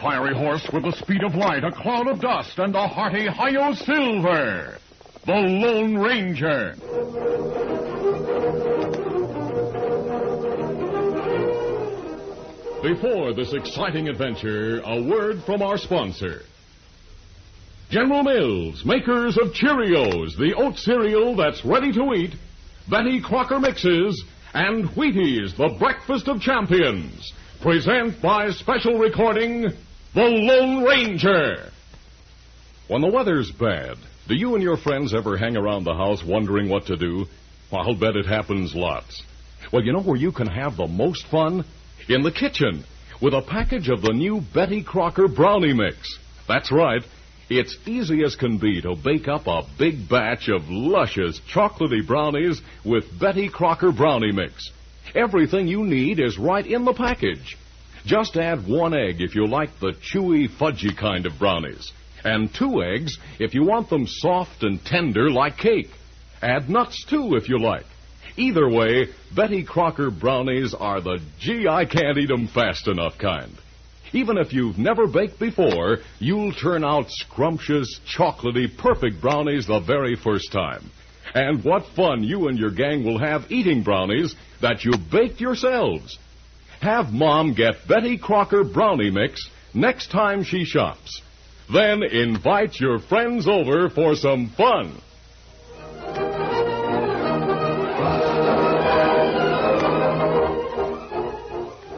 fiery horse with the speed of light, a cloud of dust, and a hearty hi-yo silver. The Lone Ranger. Before this exciting adventure, a word from our sponsor. General Mills, makers of Cheerios, the oat cereal that's ready to eat, Betty Crocker Mixes, and Wheaties, the breakfast of champions, present by special recording, The Lone Ranger. When the weather's bad, do you and your friends ever hang around the house wondering what to do? Well, I'll bet it happens lots. Well, you know where you can have the most fun? In the kitchen, with a package of the new Betty Crocker Brownie Mix. That's right. It's easy as can be to bake up a big batch of luscious, chocolatey brownies with Betty Crocker Brownie Mix. Everything you need is right in the package. Just add 1 egg if you like the chewy, fudgy kind of brownies, and 2 eggs if you want them soft and tender like cake. Add nuts, too, if you like. Either way, Betty Crocker brownies are the gee-I-can't-eat-em-fast-enough kind. Even if you've never baked before, you'll turn out scrumptious, chocolatey, perfect brownies the very first time. And what fun you and your gang will have eating brownies that you baked yourselves. Have Mom get Betty Crocker Brownie Mix next time she shops. Then invite your friends over for some fun.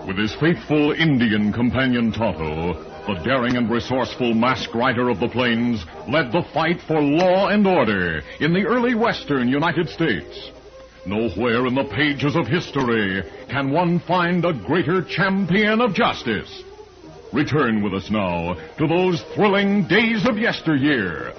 With his faithful Indian companion Tonto, the daring and resourceful masked rider of the plains led the fight for law and order in the early western United States. Nowhere in the pages of history can one find a greater champion of justice. Return with us now to those thrilling days of yesteryear.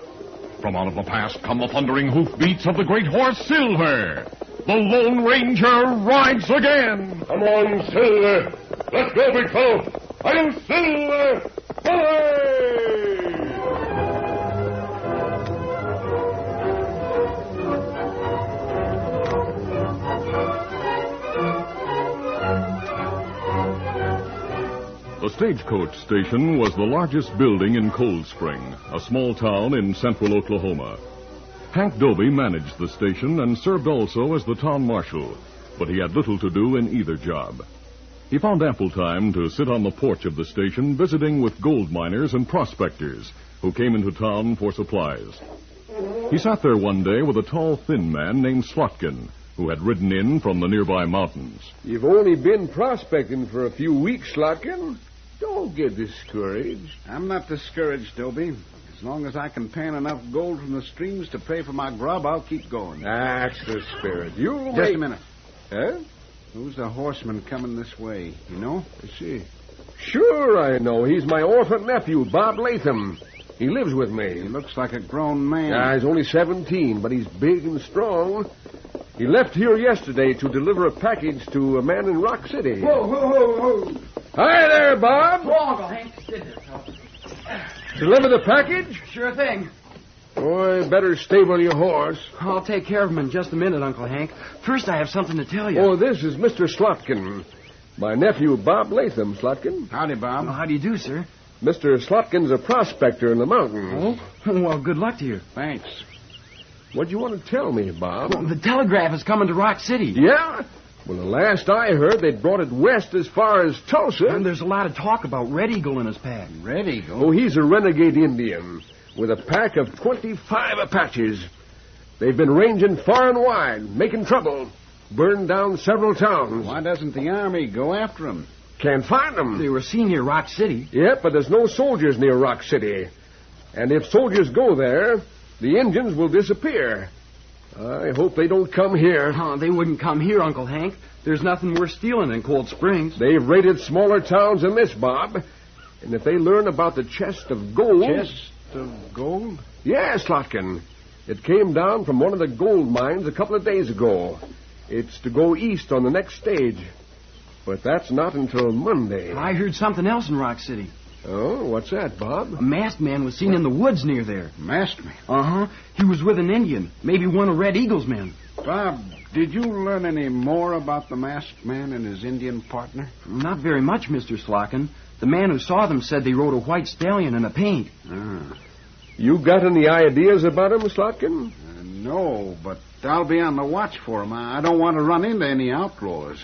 From out of the past come the thundering hoofbeats of the great horse Silver. The Lone Ranger rides again. Come on, Silver. Let's go, big fellow. I'm Silver. Hooray! The stagecoach station was the largest building in Cold Spring, a small town in central Oklahoma. Hank Doby managed the station and served also as the town marshal, but he had little to do in either job. He found ample time to sit on the porch of the station visiting with gold miners and prospectors who came into town for supplies. He sat there one day with a tall, thin man named Slotkin, who had ridden in from the nearby mountains. You've only been prospecting for a few weeks, Slotkin. Don't get discouraged. I'm not discouraged, Doby. As long as I can pan enough gold from the streams to pay for my grub, I'll keep going. That's the spirit. Just a minute. Huh? Who's the horseman coming this way? You know? Let's see. Sure I know. He's my orphan nephew, Bob Latham. He lives with me. He looks like a grown man. He's only 17, but he's big and strong. He left here yesterday to deliver a package to a man in Rock City. Whoa. Hi there, Bob. Go on, Uncle Hank. Sit there, fellow. Deliver the package? Sure thing. Boy, better stable your horse. I'll take care of him in just a minute, Uncle Hank. First, I have something to tell you. Oh, this is Mr. Slotkin. My nephew, Bob Latham, Slotkin. Howdy, Bob. Well, how do you do, sir? Mr. Slotkin's a prospector in the mountains. Oh? Well, good luck to you. Thanks. What do you want to tell me, Bob? Well, the telegraph is coming to Rock City. Yeah? Well, the last I heard, they'd brought it west as far as Tulsa. And there's a lot of talk about Red Eagle in his pack. Red Eagle? Oh, he's a renegade Indian with a pack of 25 Apaches. They've been ranging far and wide, making trouble, burned down several towns. Why doesn't the Army go after them? Can't find them. They were seen near Rock City. Yep, but there's no soldiers near Rock City. And if soldiers go there, the Indians will disappear. I hope they don't come here. Oh, they wouldn't come here, Uncle Hank. There's nothing worth stealing in Cold Springs. They've raided smaller towns than this, Bob. And if they learn about the chest of gold... Chest of gold? Yes, Slotkin. It came down from one of the gold mines a couple of days ago. It's to go east on the next stage. But that's not until Monday. I heard something else in Rock City. Oh, what's that, Bob? A masked man was seen in the woods near there. Masked man? Uh-huh. He was with an Indian, maybe one of Red Eagle's men. Bob, did you learn any more about the masked man and his Indian partner? Not very much, Mr. Slotkin. The man who saw them said they rode a white stallion in a paint. You got any ideas about him, Slotkin? No, but I'll be on the watch for him. I don't want to run into any outlaws.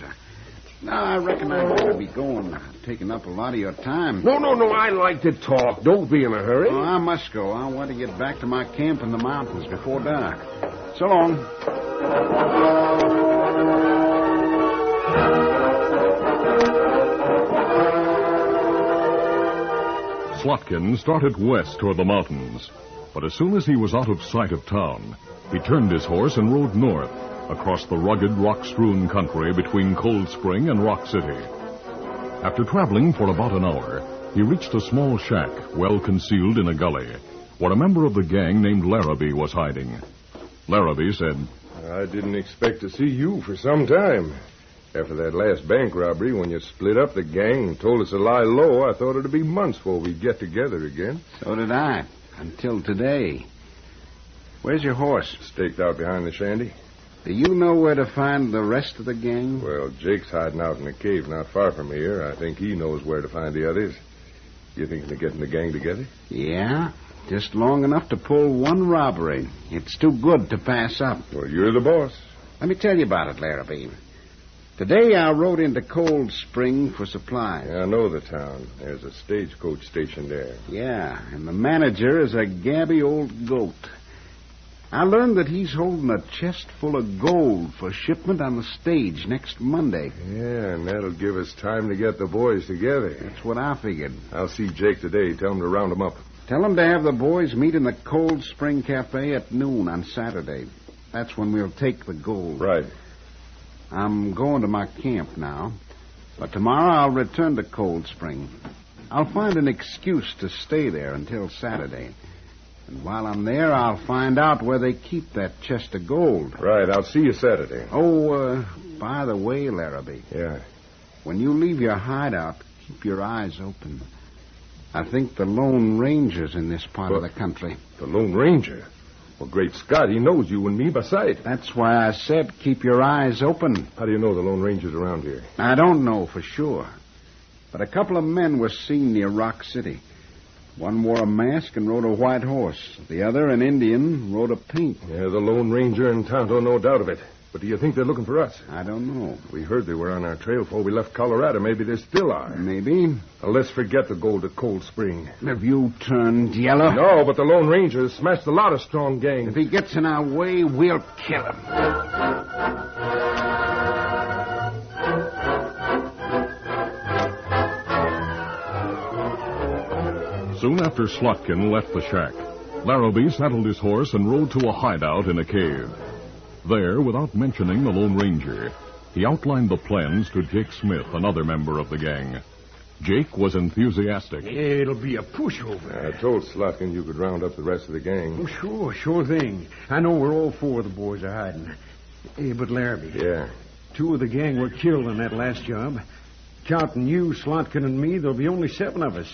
No, I reckon I better be going. Taking up a lot of your time. No. I like to talk. Don't be in a hurry. Oh, I must go. I want to get back to my camp in the mountains before dark. So long. Slotkin started west toward the mountains, but as soon as he was out of sight of town, he turned his horse and rode north across the rugged, rock-strewn country between Cold Spring and Rock City. After traveling for about an hour, he reached a small shack well concealed in a gully where a member of the gang named Larrabee was hiding. Larrabee said, I didn't expect to see you for some time. After that last bank robbery, when you split up the gang and told us to lie low, I thought it'd be months before we'd get together again. So did I, until today. Where's your horse? Staked out behind the shanty. Do you know where to find the rest of the gang? Well, Jake's hiding out in a cave not far from here. I think he knows where to find the others. You thinking of getting the gang together? Yeah, just long enough to pull one robbery. It's too good to pass up. Well, you're the boss. Let me tell you about it, Larrabee. Today I rode into Cold Spring for supplies. Yeah, I know the town. There's a stagecoach station there. Yeah, and the manager is a gabby old goat. I learned that he's holding a chest full of gold for shipment on the stage next Monday. Yeah, and that'll give us time to get the boys together. That's what I figured. I'll see Jake today. Tell him to round them up. Tell him to have the boys meet in the Cold Spring Cafe at noon on Saturday. That's when we'll take the gold. Right. I'm going to my camp now, but tomorrow I'll return to Cold Spring. I'll find an excuse to stay there until Saturday. And while I'm there, I'll find out where they keep that chest of gold. Right, I'll see you Saturday. Oh, by the way, Larrabee. Yeah. When you leave your hideout, keep your eyes open. I think the Lone Ranger's in this part of the country. The Lone Ranger? Well, great Scott, he knows you and me by sight. That's why I said keep your eyes open. How do you know the Lone Ranger's around here? I don't know for sure. But a couple of men were seen near Rock City. One wore a mask and rode a white horse. The other, an Indian, rode a paint. Yeah, the Lone Ranger and Tonto, no doubt of it. But do you think they're looking for us? I don't know. We heard they were on our trail before we left Colorado. Maybe they still are. Maybe. Now, let's forget the gold at Cold Spring. Have you turned yellow? No, but the Lone Ranger has smashed a lot of strong gangs. If he gets in our way, we'll kill him. Soon after Slotkin left the shack, Larrabee saddled his horse and rode to a hideout in a cave. There, without mentioning the Lone Ranger, he outlined the plans to Jake Smith, another member of the gang. Jake was enthusiastic. It'll be a pushover. I told Slotkin you could round up the rest of the gang. Oh, sure thing. I know where all four of the boys are hiding. But Larrabee. Yeah. 2 of the gang were killed on that last job. Counting you, Slotkin, and me, there'll be only 7 of us.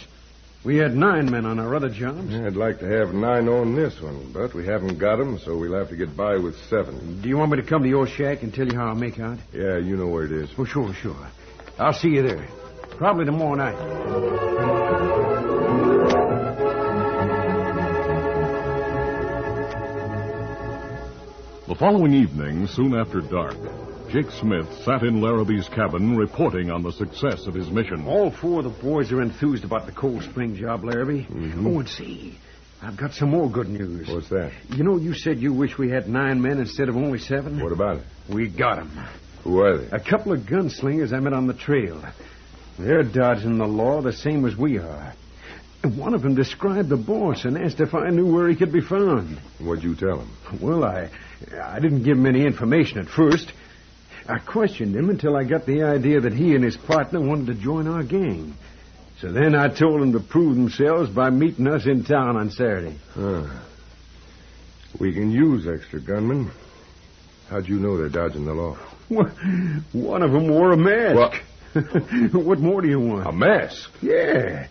We had 9 men on our other jobs. I'd like to have 9 on this one, but we haven't got them, so we'll have to get by with 7. Do you want me to come to your shack and tell you how I'll make out? Yeah, you know where it is. Oh, sure. I'll see you there. Probably tomorrow night. The following evening, soon after dark, Jake Smith sat in Larrabee's cabin reporting on the success of his mission. All 4 of the boys are enthused about the Cold Spring job, Larrabee. Mm-hmm. Oh, and see, I've got some more good news. What's that? You know, you said you wish we had 9 men instead of only 7? What about it? We got them. Who are they? A couple of gunslingers I met on the trail. They're dodging the law the same as we are. And one of them described the boss and asked if I knew where he could be found. What'd you tell him? Well, I didn't give him any information at first. I questioned him until I got the idea that he and his partner wanted to join our gang. So then I told them to prove themselves by meeting us in town on Saturday. We can use extra gunmen. How'd you know they're dodging the law? Well, one of them wore a mask. What? What more do you want? A mask? Yeah.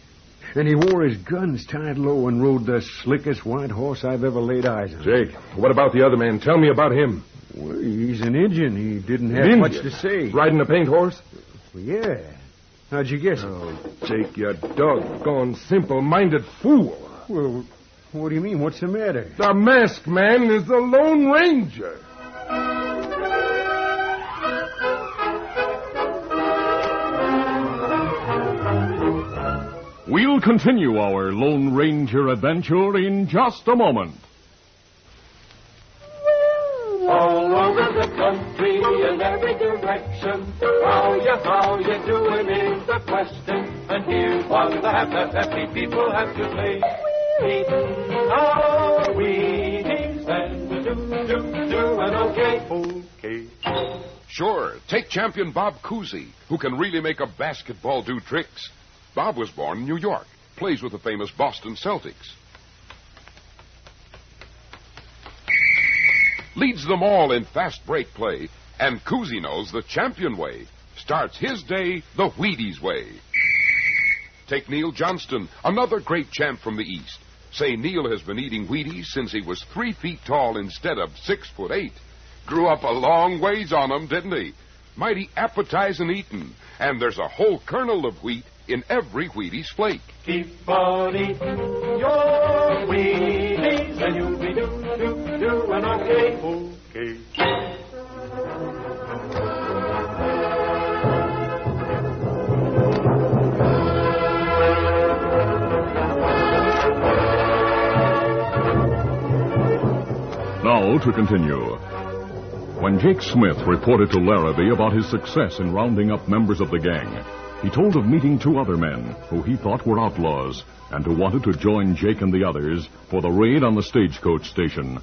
And he wore his guns tied low and rode the slickest white horse I've ever laid eyes on. Jake, what about the other man? Tell me about him. Well, he's an Indian. He didn't have much to say. Riding a paint horse? Well, yeah. How'd you guess it? Oh, Jake, you doggone simple-minded fool. Well, what do you mean? What's the matter? The masked man is the Lone Ranger. We'll continue our Lone Ranger adventure in just a moment. All over the country in every direction, how you doing is the question. And here's what the happy people have to say. Eating our Wheaties and doing okay. Sure, take champion Bob Cousy, who can really make a basketball do tricks. Bob was born in New York, plays with the famous Boston Celtics. Leads them all in fast break play, and Cousy knows the champion way. Starts his day the Wheaties way. Take Neil Johnston, another great champ from the East. Say Neil has been eating Wheaties since he was 3 feet tall instead of 6'8". Grew up a long ways on 'em, didn't he? Mighty appetizing eatin', and there's a whole kernel of wheat in every Wheaties flake. Keep on eating your Wheaties and you'll be doing okay. Now to continue. When Jake Smith reported to Larrabee about his success in rounding up members of the gang, he told of meeting 2 other men who he thought were outlaws and who wanted to join Jake and the others for the raid on the stagecoach station.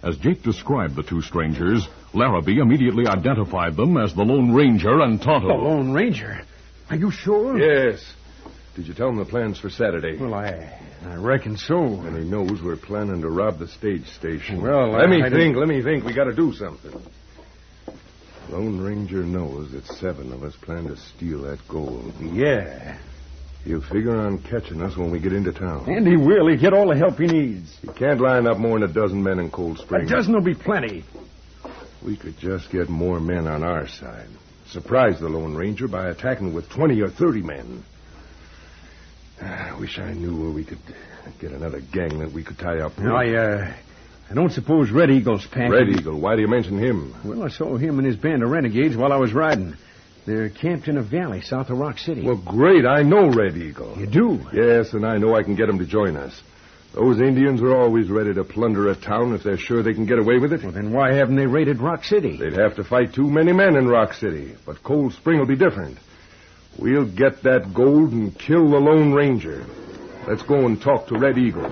As Jake described the 2 strangers, Larrabee immediately identified them as the Lone Ranger and Tonto. The Lone Ranger? Are you sure? Yes. Did you tell him the plans for Saturday? Well, I reckon so. And he knows we're planning to rob the stage station. Well, Let me think. We got to do something. Lone Ranger knows that 7 of us plan to steal that gold. Yeah. He'll figure on catching us when we get into town. And he will. He'll get all the help he needs. He can't line up more than a dozen men in Cold Spring. A dozen will be plenty. We could just get more men on our side. Surprise the Lone Ranger by attacking with 20 or 30 men. I wish I knew where we could get another gang that we could tie up with. No, I don't suppose Red Eagle's packing. Red Eagle? Why do you mention him? Well, I saw him and his band of renegades while I was riding. They're camped in a valley south of Rock City. Well, great. I know Red Eagle. You do? Yes, and I know I can get him to join us. Those Indians are always ready to plunder a town if they're sure they can get away with it. Well, then why haven't they raided Rock City? They'd have to fight too many men in Rock City. But Cold Spring will be different. We'll get that gold and kill the Lone Ranger. Let's go and talk to Red Eagle.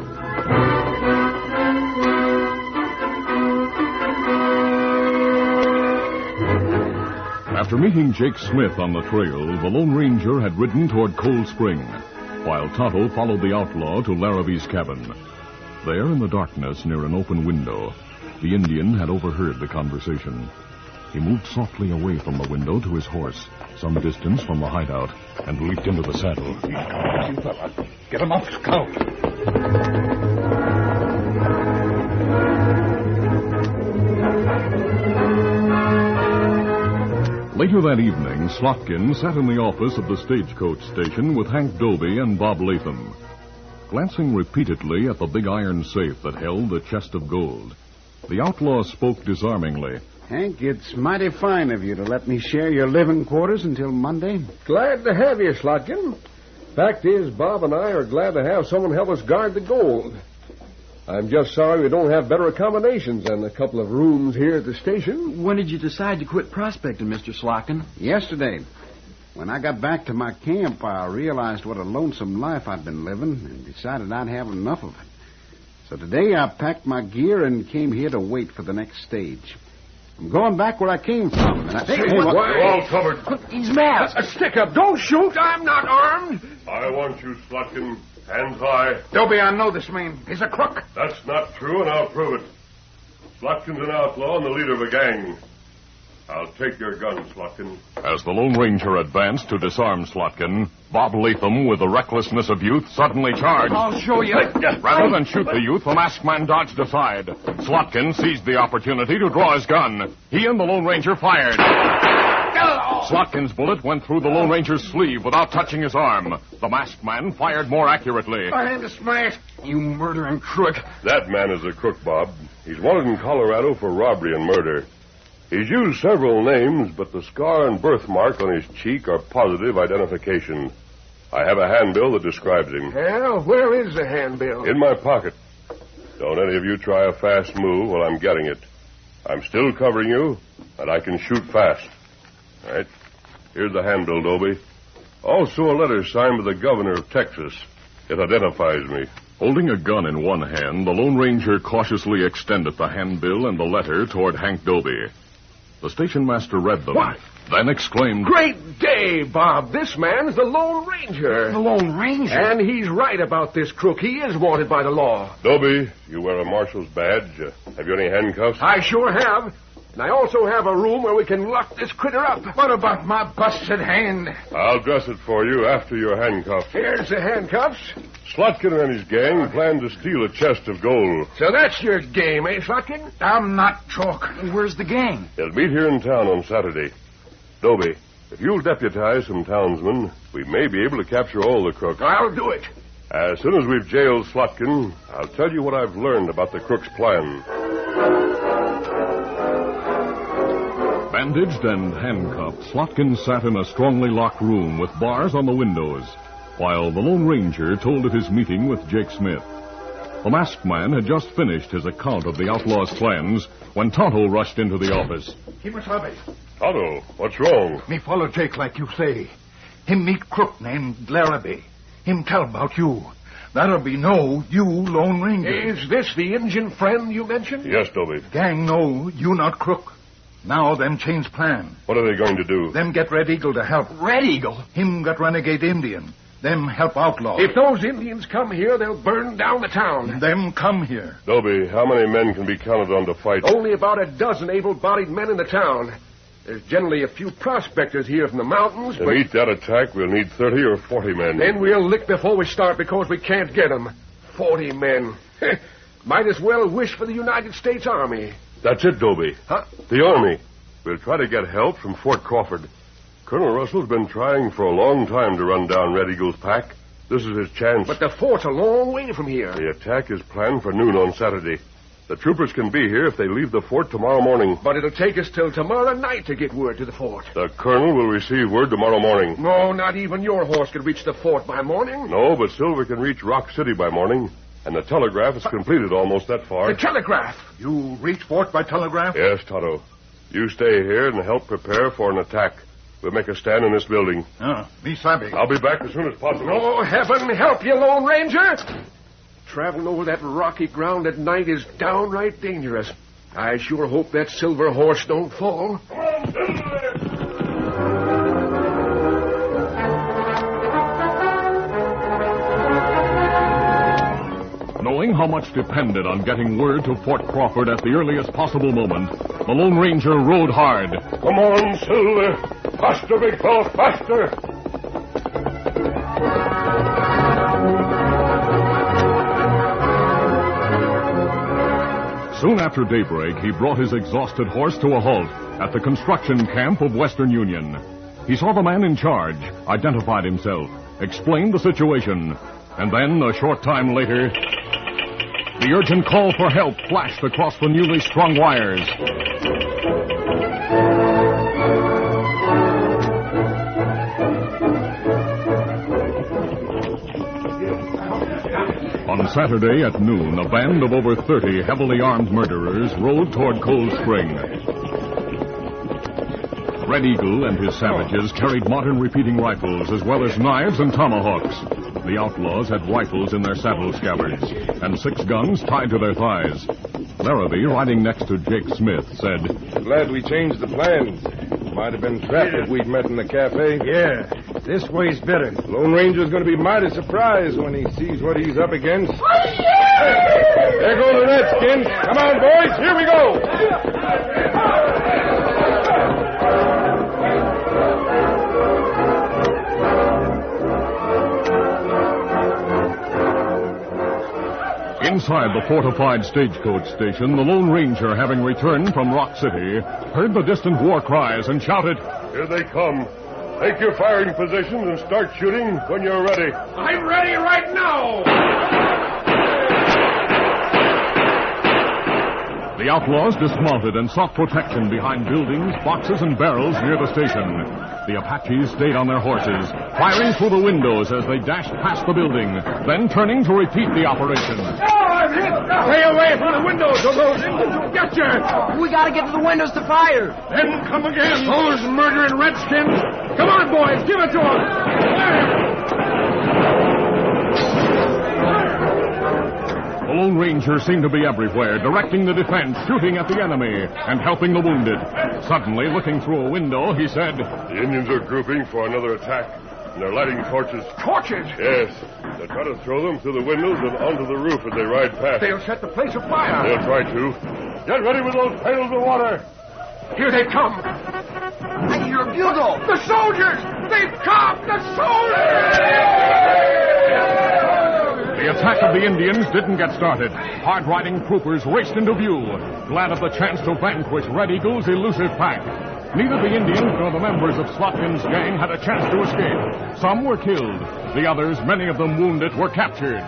After meeting Jake Smith on the trail, the Lone Ranger had ridden toward Cold Spring, while Tonto followed the outlaw to Larrabee's cabin. There in the darkness near an open window, the Indian had overheard the conversation. He moved softly away from the window to his horse, some distance from the hideout, and leaped into the saddle. You fella, get him off, Scout. Later that evening, Slotkin sat in the office of the stagecoach station with Hank Dobie and Bob Latham. Glancing repeatedly at the big iron safe that held the chest of gold, the outlaw spoke disarmingly. Hank, it's mighty fine of you to let me share your living quarters until Monday. Glad to have you, Slotkin. Fact is, Bob and I are glad to have someone help us guard the gold. I'm just sorry we don't have better accommodations than a couple of rooms here at the station. When did you decide to quit prospecting, Mr. Slotkin? Yesterday. When I got back to my camp, I realized what a lonesome life I'd been living and decided I'd have enough of it. So today I packed my gear and came here to wait for the next stage. I'm going back where I came from. And I think We're all covered. He's masked. Stick up. Don't shoot. I'm not armed. I want you, Slotkin. Hands high. Dobie, I know this man. He's a crook. That's not true, and I'll prove it. Slotkin's an outlaw and the leader of a gang. I'll take your gun, Slotkin. As the Lone Ranger advanced to disarm Slotkin, Bob Latham, with the recklessness of youth, suddenly charged. I'll show you. Rather than shoot the youth, the masked man dodged aside. Slotkin seized the opportunity to draw his gun. He and the Lone Ranger fired. Slotkin's bullet went through the Lone Ranger's sleeve without touching his arm. The masked man fired more accurately. My hand is smashed. You murdering crook. That man is a crook, Bob. He's wanted in Colorado for robbery and murder. He's used several names, but the scar and birthmark on his cheek are positive identification. I have a handbill that describes him. Well, where is the handbill? In my pocket. Don't any of you try a fast move while I'm getting it. I'm still covering you, and I can shoot fast. All right. Here's the handbill, Dobie. Also a letter signed by the governor of Texas. It identifies me. Holding a gun in one hand, the Lone Ranger cautiously extended the handbill and the letter toward Hank Dobie. The station master read them. What? Then exclaimed, Great day, Bob. This man's the Lone Ranger. The Lone Ranger? And he's right about this crook. He is wanted by the law. Dobie, you wear a marshal's badge. Have you any handcuffs? I sure have. And I also have a room where we can lock this critter up. What about my busted hand? I'll dress it for you after you're handcuffed. Here's the handcuffs. Slotkin and his gang plan to steal a chest of gold. So that's your game, eh, Slotkin? I'm not chalk. Where's the gang? They'll meet here in town on Saturday. Dobie, if you'll deputize some townsmen, we may be able to capture all the crooks. I'll do it. As soon as we've jailed Slotkin, I'll tell you what I've learned about the crook's plan. Bandaged and handcuffed, Slotkin sat in a strongly locked room with bars on the windows, while the Lone Ranger told of his meeting with Jake Smith. The masked man had just finished his account of the outlaw's plans when Tonto rushed into the office. Kimasabe. Tonto, what's wrong? Me follow Jake like you say. Him meet crook named Larrabee. Him tell about you. That'll be know you Lone Ranger. Is this the Indian friend you mentioned? Yes, Dobie. Gang know you not crook. Now them change plan. What are they going to do? Them get Red Eagle to help. Red Eagle? Him got renegade Indian. Them help outlaw. If those Indians come here, they'll burn down the town. Them come here. Dobie, how many men can be counted on to fight? Only about a dozen able-bodied men in the town. There's generally a few prospectors here from the mountains, To but meet that attack, we'll need 30 or 40 men. then we'll lick before we start because we can't get them. 40 men. Might as well wish for the United States Army. That's it, Dobie. Huh? The Army. We'll try to get help from Fort Crawford. Colonel Russell's been trying for a long time to run down Red Eagle's pack. This is his chance. But the fort's a long way from here. The attack is planned for noon on Saturday. The troopers can be here if they leave the fort tomorrow morning. But it'll take us till tomorrow night to get word to the fort. The colonel will receive word tomorrow morning. No, not even your horse could reach the fort by morning. No, but Silver can reach Rock City by morning. And the telegraph is completed almost that far. The telegraph. You reach fort by telegraph? Yes, Tonto. You stay here and help prepare for an attack. We'll make a stand in this building. Me sabe. I'll be back as soon as possible. Oh, heaven help you, Lone Ranger! Traveling over that rocky ground at night is downright dangerous. I sure hope that silver horse don't fall. Knowing how much depended on getting word to Fort Crawford at the earliest possible moment, the Lone Ranger rode hard. Come on, Silver. Faster, big fellow, faster. Soon after daybreak, he brought his exhausted horse to a halt at the construction camp of Western Union. He saw the man in charge, identified himself, explained the situation, and then, a short time later, the urgent call for help flashed across the newly strung wires. On Saturday at noon, a band of over 30 heavily armed murderers rode toward Cold Spring. Red Eagle and his savages carried modern repeating rifles as well as knives and tomahawks. The outlaws had rifles in their saddle scabbards and 6 guns tied to their thighs. Larrabee, riding next to Jake Smith, said, Glad we changed the plans. Might have been trapped if we'd met in the cafe. Yeah, this way's better. Lone Ranger's going to be mighty surprised when he sees what he's up against. There go the Redskins. Come on, boys. Here we go. Inside the fortified stagecoach station, the Lone Ranger, having returned from Rock City, heard the distant war cries and shouted, Here they come. Take your firing positions and start shooting when you're ready. I'm ready right now! The outlaws dismounted and sought protection behind buildings, boxes, and barrels near the station. The Apaches stayed on their horses, firing through the windows as they dashed past the building, then turning to repeat the operation. Stay away from the windows or those Indians will get you! We gotta get to the windows to fire. Then come again, those murdering redskins! Come on, boys, give it to them! The Lone Ranger seemed to be everywhere, directing the defense, shooting at the enemy, and helping the wounded. Suddenly, looking through a window, he said, The Indians are grouping for another attack, and they're lighting torches. Torches? Yes. They'll try to throw them through the windows and onto the roof as they ride past. They'll set the place afire. They'll try to. Get ready with those pails of water. Here they come. I hear a bugle. The soldiers! They've come! The soldiers! The attack of the Indians didn't get started. Hard-riding troopers raced into view, glad of the chance to vanquish Red Eagle's elusive pack. Neither the Indians nor the members of Slotkin's gang had a chance to escape. Some were killed. The others, many of them wounded, were captured.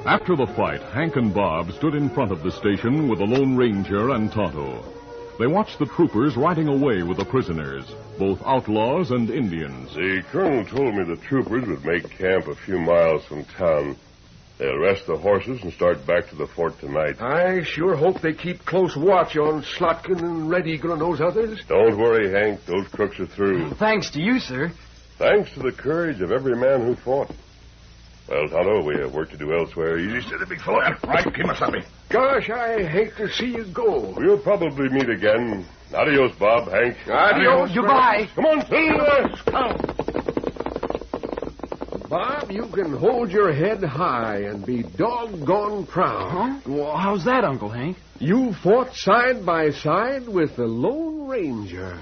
After the fight, Hank and Bob stood in front of the station with the Lone Ranger and Tonto. They watched the troopers riding away with the prisoners, both outlaws and Indians. The colonel told me the troopers would make camp a few miles from town. They'll rest the horses and start back to the fort tonight. I sure hope they keep close watch on Slotkin and Red Eagle and those others. Don't worry, Hank. Those crooks are through. Thanks to you, sir. Thanks to the courage of every man who fought. Well, Tonto, we have work to do elsewhere. Easy steady, big fellow. Right, Kimasabi. Gosh, I hate to see you go. We'll probably meet again. Adios, Bob, Hank. Adios. Goodbye. Come on, Silver. Bob, you can hold your head high and be doggone proud. Huh? Well, how's that, Uncle Hank? You fought side by side with the Lone Ranger.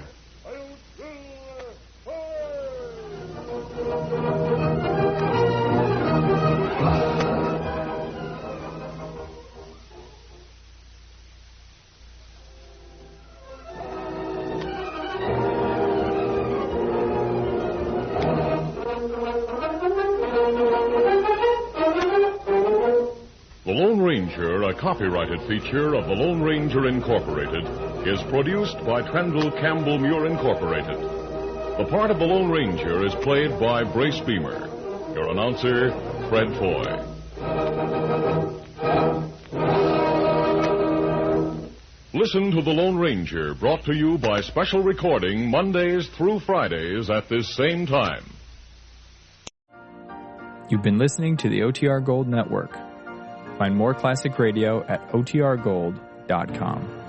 The Lone Ranger, a copyrighted feature of the Lone Ranger Incorporated, is produced by Trendle Campbell Muir Incorporated. The part of the Lone Ranger is played by Brace Beamer. Your announcer, Fred Foy. Listen to The Lone Ranger, brought to you by special recording Mondays through Fridays at this same time. You've been listening to the OTR Gold Network. Find more classic radio at otrgold.com.